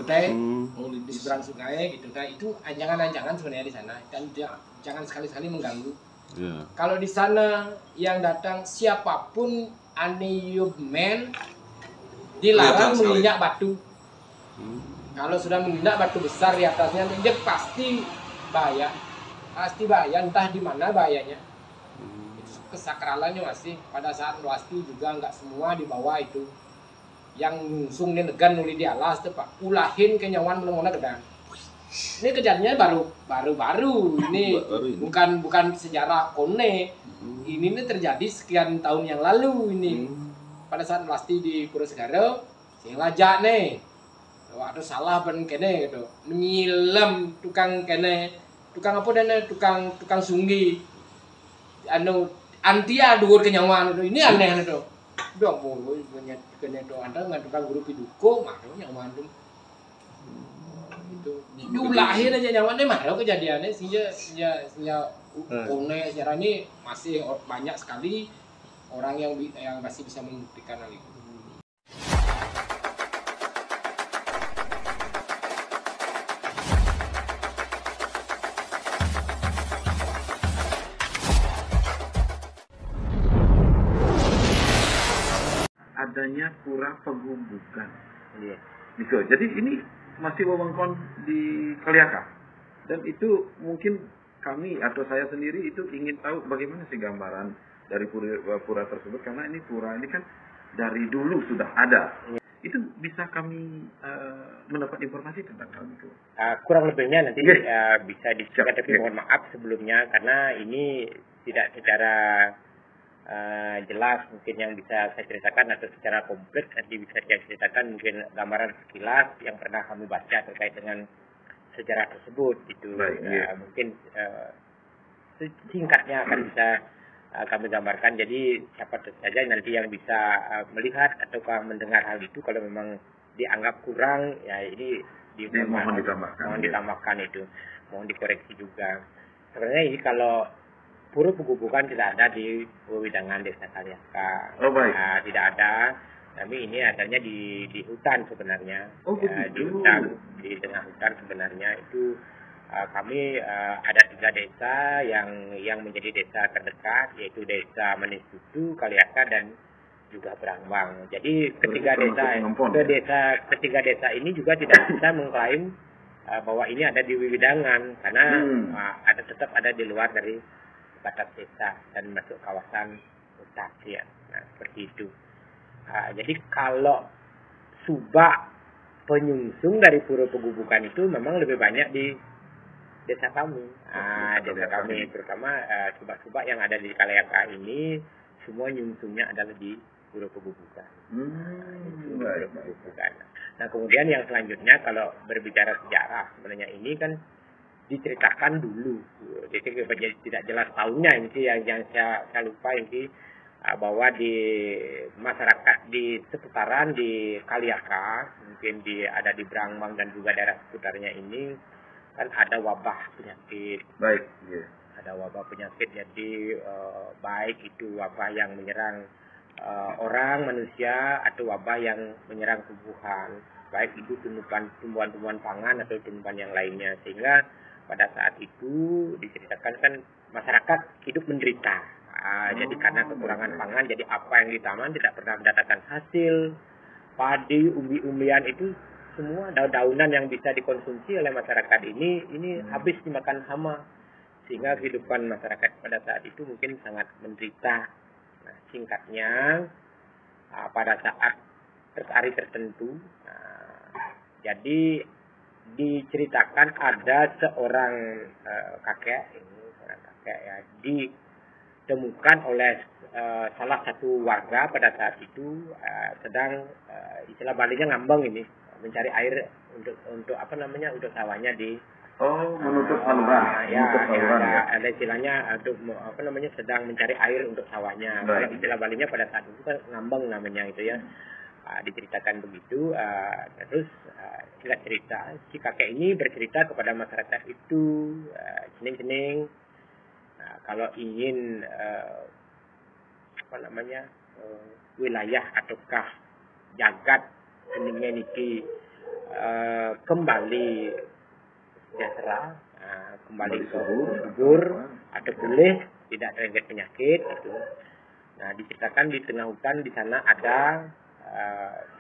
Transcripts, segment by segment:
teh, di seberang sungai gitu teh. Itu anjangan-anjangan sebenarnya di sana, dan jangan sekali-sekali mengganggu. Kalau di sana yang datang siapapun men dilarang menginjak batu. Kalau sudah menginjak batu besar di atasnya, dia pasti bahaya. Pasti bahaya, entah di mana bahayanya. Kesakralannya masih pada saat melasti juga nggak semua di bawah itu. Yang ngusung nih negan nuli di alas tuh Pak. Ulahin kenyawan melengona gedang. Ini kejadiannya baru ini bukan sejarah kone. Ini terjadi sekian tahun yang lalu ini. Pada saat melasti di Pura Segara, saya lajak nih. Ada salah ben kene gitu. Menyilam tukang kene. Tukang apa dan tukang sunggi. Antia dhuwur kenyawan itu. Ini aneh itu. Dong mau kene itu ada nggak tukang guru piduko mah nyaman itu. Diulahin aja nyaman deh mah kejadiannya sehingga kone sejarah ini masih banyak sekali orang yang masih bisa membuktikan hal itu. Adanya pura pegubukan. Gitu. Jadi ini masih wewengkon di Kaliaka. Dan itu mungkin kami atau saya sendiri itu ingin tahu bagaimana sih gambaran dari pura tersebut, karena ini pura ini kan dari dulu sudah ada. Itu bisa kami mendapat informasi tentang hal itu. Kurang lebihnya nanti bisa disebutkan, tapi mohon maaf sebelumnya karena ini tidak secara jelas mungkin yang bisa saya ceritakan atau secara kompleks nanti bisa saya ceritakan mungkin gambaran sekilas yang pernah kami baca terkait dengan sejarah tersebut itu. Mungkin singkatnya akan bisa kami gambarkan. Jadi siapa saja nanti yang bisa melihat atau mendengar hal itu kalau memang dianggap kurang ya ini mohon ditambahkan itu, mohon dikoreksi juga. Sebenarnya ini kalau Pura Pegubukan tidak ada di Wewidangan Desa Kaliaka. Nah, tidak ada. Tapi ini adanya di hutan sebenarnya. Di hutan, di tengah hutan sebenarnya itu kami ada 3 desa yang menjadi desa terdekat, yaitu Desa Manisutu, Kaliaka dan juga Brangbang. Jadi ketiga desa ini juga tidak bisa mengklaim bahwa ini ada di Wewidangan karena tetap ada di luar dari batas desa dan masuk kawasan hutan ya. Nah, seperti itu. Jadi kalau subak penyungsung dari Pura Pegubukan itu memang lebih banyak di desa kami. Desa kami terutama subak-subak yang ada di Kaliaka ini semua nyungsungnya adalah di Pura Pegubukan. Nah, kemudian yang selanjutnya kalau berbicara sejarah sebenarnya ini kan diceritakan dulu, jadi tidak jelas tahunnya ini yang saya lupa ini bahwa di masyarakat di seputaran di Kaliaka mungkin ada di Brangbang dan juga daerah seputarnya ini kan ada wabah penyakit. Ada wabah penyakit, jadi baik itu wabah yang menyerang orang manusia atau wabah yang menyerang tumbuhan, baik itu tumbuhan-tumbuhan pangan atau tumbuhan yang lainnya, sehingga pada saat itu diceritakan kan masyarakat hidup menderita. Jadi karena kekurangan pangan, jadi apa yang ditanam tidak pernah mendatangkan hasil. Padi, umbi-umbian itu semua daun-daunan yang bisa dikonsumsi oleh masyarakat ini habis dimakan hama. Sehingga kehidupan masyarakat pada saat itu mungkin sangat menderita. Nah, singkatnya pada saat hari tertentu, jadi diceritakan ada seorang kakek ya ditemukan oleh salah satu warga pada saat itu sedang istilah Balinya ngambang ini mencari air untuk untuk sawahnya di menutup saluran. Ada istilahnya untuk sedang mencari air untuk sawahnya. Kalau istilah Balinya pada saat itu kan ngambang namanya itu ya. Diceritakan begitu, terus singkat cerita si kakek ini bercerita kepada masyarakat itu cening-cening kalau ingin wilayah ataukah jagat keningnya niki kembali sejahtera, kembali ke subur atau pulih, tidak terjangkit penyakit gitu. Nah, diceritakan di tengah hutan di sana ada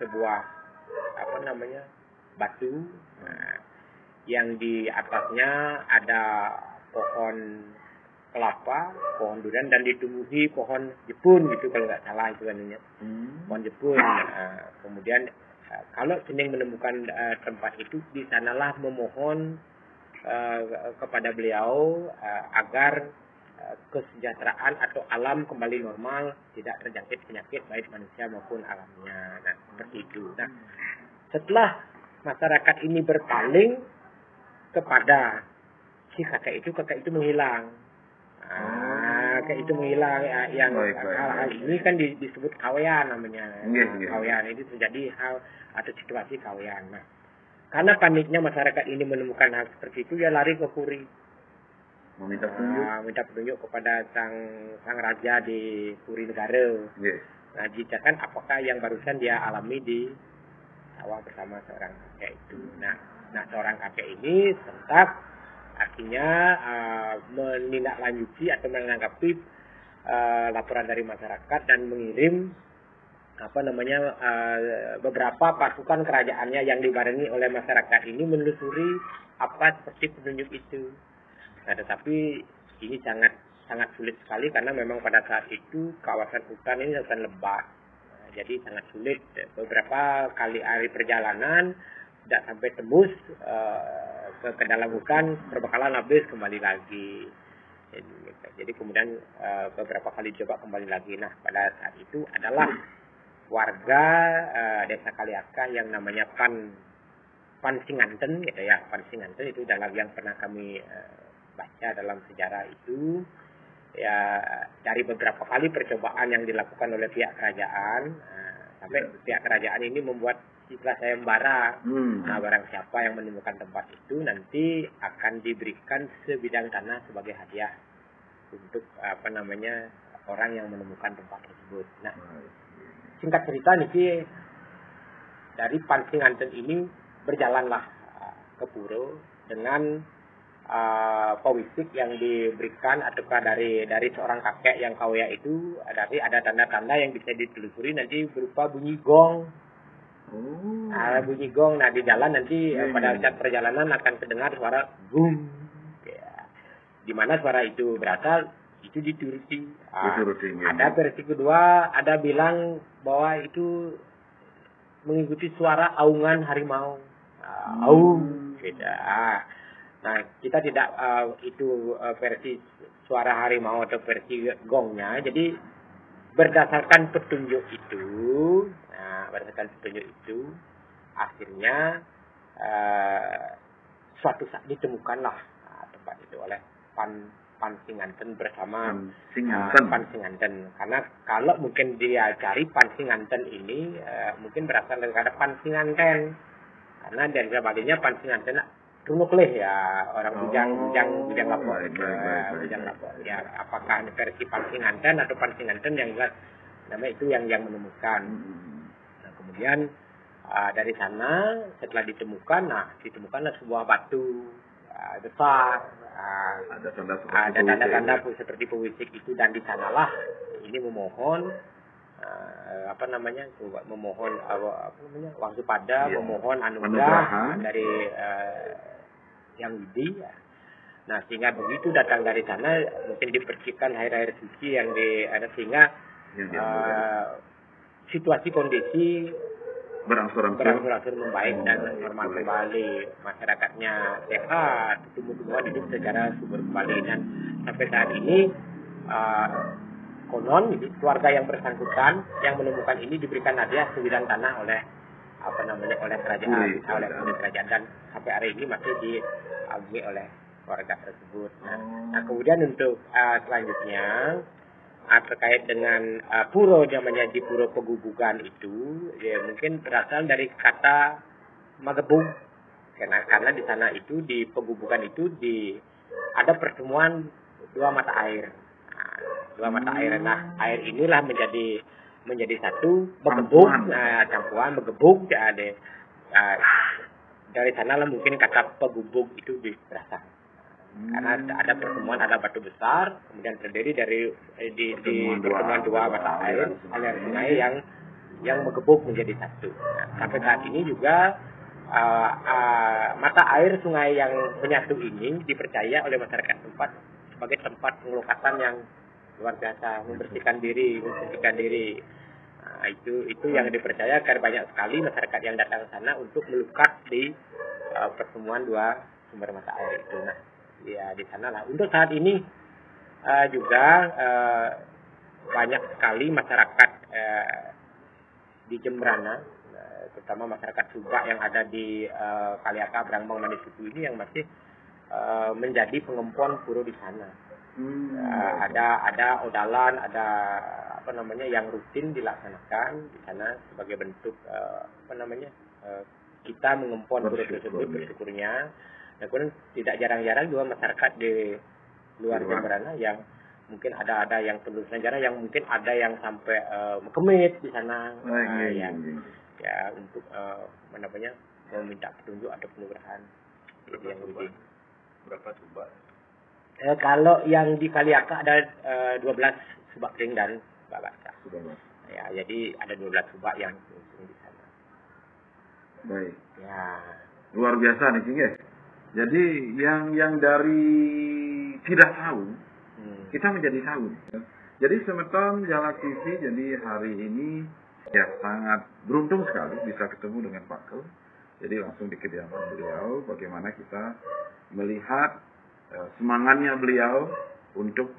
sebuah batu yang di atasnya ada pohon kelapa, pohon durian, dan ditumbuhi pohon jepun gitu kalau nggak salah itu namanya. Pohon jepun. Kemudian kalau Cening menemukan tempat itu, di sanalah memohon kepada beliau agar kesejahteraan atau alam kembali normal, tidak terjangkit penyakit baik manusia maupun alamnya. Nah, seperti itu. Nah, setelah masyarakat ini berpaling kepada si kakek itu menghilang. Kakek itu menghilang, yang hal-hal ini kan disebut kawean namanya. Kawean itu terjadi hal atau situasi kawean. Nah, karena paniknya masyarakat ini menemukan hal seperti itu, dia lari ke Puri. Minta petunjuk kepada sang raja di Puri Negara. Nah, diceritakan apakah yang barusan dia alami di sawah bersama seorang kakek itu. Nah, seorang kakek ini sentak, artinya menindaklanjuti atau menanggapi laporan dari masyarakat dan mengirim beberapa pasukan kerajaannya yang dibarengi oleh masyarakat ini menelusuri apa seperti petunjuk itu. Nah, tetapi ini sangat sulit sekali karena memang pada saat itu kawasan hutan ini hutan lebat. Jadi sangat sulit. Beberapa kali hari perjalanan tidak sampai tembus ke dalam hutan, perbekalan habis, kembali lagi. Jadi kemudian beberapa kali coba kembali lagi. Nah, pada saat itu adalah warga desa Kaliaka yang namanya Pansinganten gitu ya. Pansinganten itu dalam yang pernah kami baca dalam sejarah itu, ya dari beberapa kali percobaan yang dilakukan oleh pihak kerajaan, sampai pihak kerajaan ini membuat istilah sayembara. Nah, barang siapa yang menemukan tempat itu nanti akan diberikan sebidang tanah sebagai hadiah untuk orang yang menemukan tempat tersebut. Nah, singkat cerita nih, dari Pansinganten ini berjalanlah ke Puro dengan pewisik yang diberikan ataukah dari seorang kakek yang kawya itu, ada tanda-tanda yang bisa ditelusuri nanti berupa bunyi gong. Bunyi gong. Nah, di jalan nanti pada saat perjalanan akan terdengar suara gong. Ya. Di mana suara itu berasal, itu dituruti. Ada versi kedua, ada bilang bahwa itu mengikuti suara aungan harimau. Aung. Nah, kita tidak versi suara harimau atau versi gongnya. Jadi berdasarkan petunjuk itu, akhirnya suatu saat ditemukanlah tempat itu oleh Pansinganten bersama Pansinganten. Karena kalau mungkin dia cari Pansinganten ini mungkin berasal dari kata Pansinganten. Karena dari sebagainya Pansinganten runuk leh ya, orang bujang lapor. Ya, apakah versi Pansinganten atau Pansinganten yang jelas nama itu yang menemukan. Nah, kemudian dari sana setelah ditemukanlah sebuah batu besar. Ada tanda-tanda seperti pewisik itu, dan di sanalah ini memohon memohon Wangsupada, memohon anugerah dari Yang Widi. Nah, sehingga begitu datang dari sana mungkin dipercikan air suci yang ada, sehingga situasi kondisi berangsur-angsur membaik dan normal kembali, masyarakatnya sehat, tumbuh-tumbuhan hidup secara subur kembali. Dan sampai saat ini konon keluarga yang bersangkutan yang menemukan ini diberikan hadiah sebidang tanah oleh kerajaan, dan sampai hari ini masih diagumi oleh keluarga tersebut. Nah, kemudian untuk selanjutnya terkait dengan puro, namanya di Puro Pegubugan itu, ya mungkin berasal dari kata magebung, karena di sana itu di Pegubugan itu ada pertemuan dua mata air. Nah, air inilah menjadi satu, begebuk, campuran begebuk, dari sanalah mungkin kata pegubuk itu berasal. Karena ada pertemuan, ada batu besar, kemudian terdiri dari di pertemuan dua mata air, aliran sungai yang menggebuk menjadi satu. Nah, sampai saat ini juga mata air sungai yang menyatu ini dipercaya oleh masyarakat tempat sebagai tempat pengelukatan yang luar biasa, membersihkan diri, membersihkan diri. Nah, itu yang dipercaya karena banyak sekali masyarakat yang datang ke sana untuk melukat di pertemuan dua sumber mata air itu. Nah, ya di sana lah. Untuk saat ini juga banyak sekali masyarakat di Jembrana, terutama masyarakat Subak yang ada di Kaliaka, Brangbang, Mandisutu ini yang masih menjadi pengempon pura di sana. Ada odalan, ada yang rutin dilaksanakan di sana sebagai bentuk kita mengempon pura tersebut, bersyukurnya. Dan kemudian tidak jarang-jarang juga masyarakat di luar Jembrana yang mungkin ada yang penulis sejarah, yang mungkin ada yang sampai kemit di sana, ya untuk meminta petunjuk atau penugrahan. Jadi yang lebih berapa subak? Kalau yang di Kaliaka ada 12 subak kering dan subak basah. Ya, jadi ada 12 subak yang di sana. Baik. Ya. Luar biasa nih, guys. Jadi yang dari tidak tahu, kita menjadi tahu. Jadi Semeton Jalak TV, jadi hari ini ya sangat beruntung sekali bisa ketemu dengan Pak Kel. Jadi langsung di kediaman beliau, bagaimana kita melihat semangatnya beliau untuk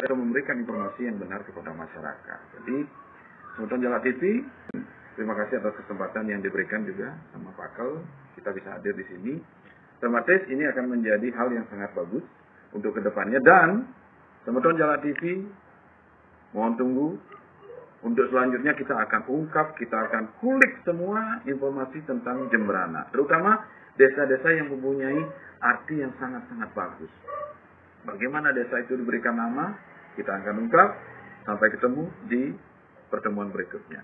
memberikan informasi yang benar kepada masyarakat. Jadi Semeton Jalak TV, terima kasih atas kesempatan yang diberikan juga sama Pak Kel. Kita bisa hadir di sini. Otomatis ini akan menjadi hal yang sangat bagus untuk kedepannya. Dan Semeton Jalak TV, mohon tunggu. Untuk selanjutnya kita akan ungkap, kita akan kulik semua informasi tentang Jembrana. Terutama desa-desa yang mempunyai arti yang sangat-sangat bagus. Bagaimana desa itu diberikan nama, kita akan ungkap. Sampai ketemu di pertemuan berikutnya.